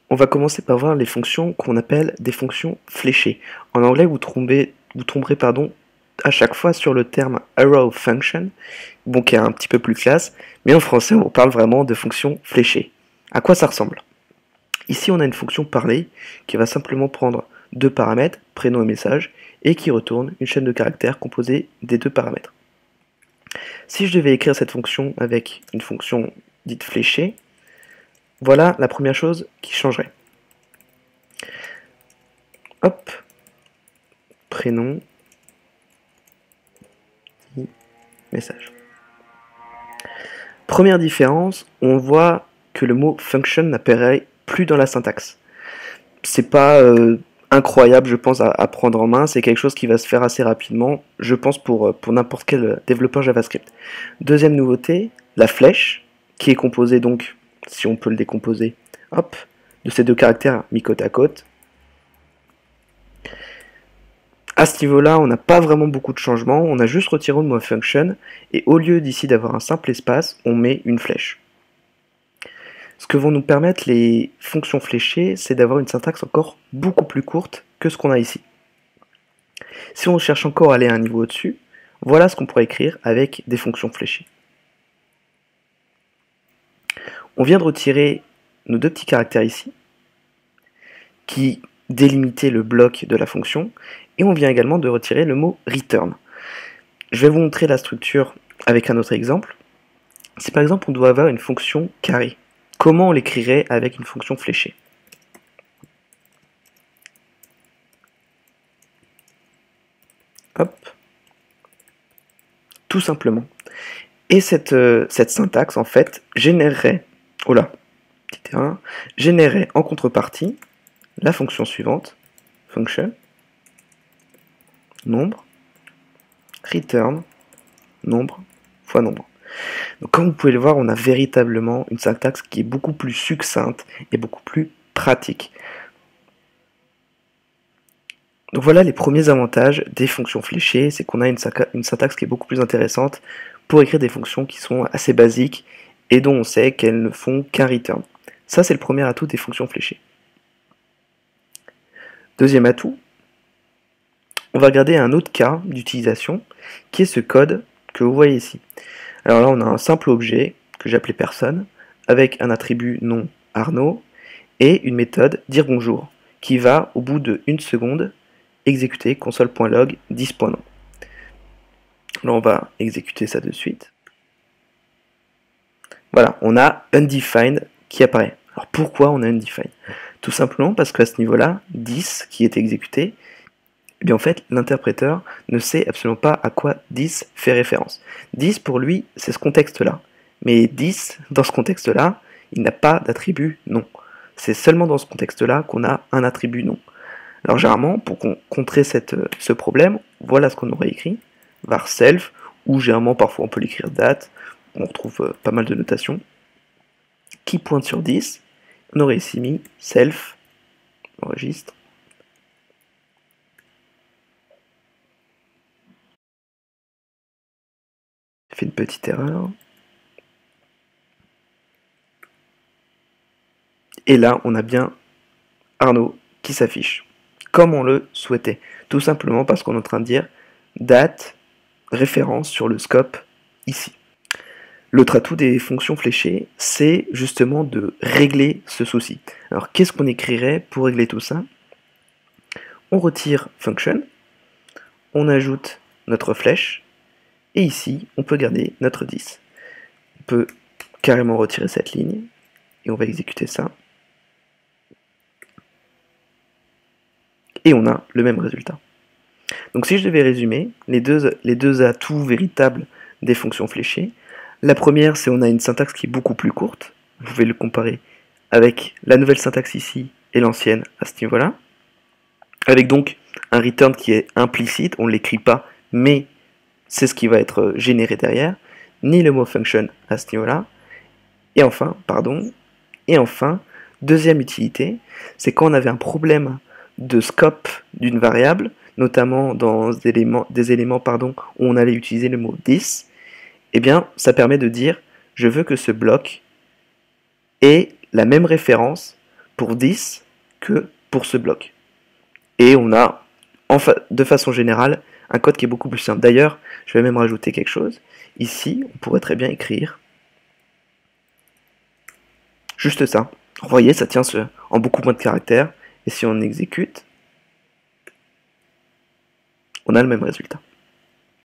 On va commencer par voir les fonctions qu'on appelle des fonctions fléchées. En anglais, vous tomberez à chaque fois sur le terme arrow function, bon, qui est un petit peu plus classe, mais en français, on parle vraiment de fonctions fléchées. À quoi ça ressemble? Ici, on a une fonction parler qui va simplement prendre deux paramètres, prénom et message, et qui retourne une chaîne de caractères composée des deux paramètres. Si je devais écrire cette fonction avec une fonction dite fléchée, voilà la première chose qui changerait. Hop, prénom, message. Première différence, on voit que le mot function n'apparaît plus dans la syntaxe. C'est pas incroyable, je pense, à prendre en main, c'est quelque chose qui va se faire assez rapidement, je pense, pour n'importe quel développeur JavaScript. Deuxième nouveauté, la flèche, qui est composée donc, si on peut le décomposer, hop, de ces deux caractères mis côte à côte. À ce niveau-là, on n'a pas vraiment beaucoup de changements, on a juste retiré le mot function, et au lieu d'ici d'avoir un simple espace, on met une flèche. Ce que vont nous permettre les fonctions fléchées, c'est d'avoir une syntaxe encore beaucoup plus courte que ce qu'on a ici. Si on cherche encore à aller à un niveau au-dessus, voilà ce qu'on pourrait écrire avec des fonctions fléchées. On vient de retirer nos deux petits caractères ici, qui délimitaient le bloc de la fonction, et on vient également de retirer le mot return. Je vais vous montrer la structure avec un autre exemple. Si par exemple on doit avoir une fonction carré, comment on l'écrirait avec une fonction fléchée? Hop. Tout simplement. Et cette syntaxe, en fait, générerait en contrepartie la fonction suivante, function, nombre, return, nombre fois nombre. Donc comme vous pouvez le voir, on a véritablement une syntaxe qui est beaucoup plus succincte et beaucoup plus pratique. Donc voilà les premiers avantages des fonctions fléchées, c'est qu'on a une syntaxe qui est beaucoup plus intéressante pour écrire des fonctions qui sont assez basiques et dont on sait qu'elles ne font qu'un return. Ça, c'est le premier atout des fonctions fléchées. Deuxième atout, on va regarder un autre cas d'utilisation qui est ce code que vous voyez ici. Alors là, on a un simple objet que j'ai appelé personne avec un attribut nom Arnaud et une méthode dire bonjour qui va, au bout de 1 seconde, exécuter console.log 10.nom. Là, on va exécuter ça de suite. Voilà, on a undefined qui apparaît. Alors pourquoi on a undefined? Tout simplement parce qu'à ce niveau-là, 10 qui est exécuté, eh bien en fait, l'interpréteur ne sait absolument pas à quoi 10 fait référence. 10 pour lui, c'est ce contexte-là. Mais 10, dans ce contexte-là, il n'a pas d'attribut nom. C'est seulement dans ce contexte-là qu'on a un attribut nom. Alors généralement, pour contrer ce problème, voilà ce qu'on aurait écrit, var self, ou généralement parfois on peut l'écrire date, on retrouve pas mal de notations, qui pointe sur 10, on aurait ici mis self, on enregistre, j'ai fait une petite erreur, et là on a bien Arnaud qui s'affiche, comme on le souhaitait, tout simplement parce qu'on est en train de dire date, référence sur le scope ici. L'autre atout des fonctions fléchées, c'est justement de régler ce souci. Alors qu'est-ce qu'on écrirait pour régler tout ça? On retire function, on ajoute notre flèche, et ici on peut garder notre 10. On peut carrément retirer cette ligne, et on va exécuter ça. Et on a le même résultat. Donc si je devais résumer les deux atouts véritables des fonctions fléchées, la première, c'est qu'on a une syntaxe qui est beaucoup plus courte. Vous pouvez le comparer avec la nouvelle syntaxe ici et l'ancienne à ce niveau-là. Avec donc un return qui est implicite, on ne l'écrit pas, mais c'est ce qui va être généré derrière. Ni le mot function à ce niveau-là. Et enfin, deuxième utilité, c'est quand on avait un problème de scope d'une variable, notamment dans des éléments où on allait utiliser le mot this, eh bien, ça permet de dire je veux que ce bloc ait la même référence pour 10 que pour ce bloc. Et on a, de façon générale, un code qui est beaucoup plus simple. D'ailleurs, je vais même rajouter quelque chose. Ici, on pourrait très bien écrire juste ça. Vous voyez, ça tient en beaucoup moins de caractères. Et si on exécute, on a le même résultat.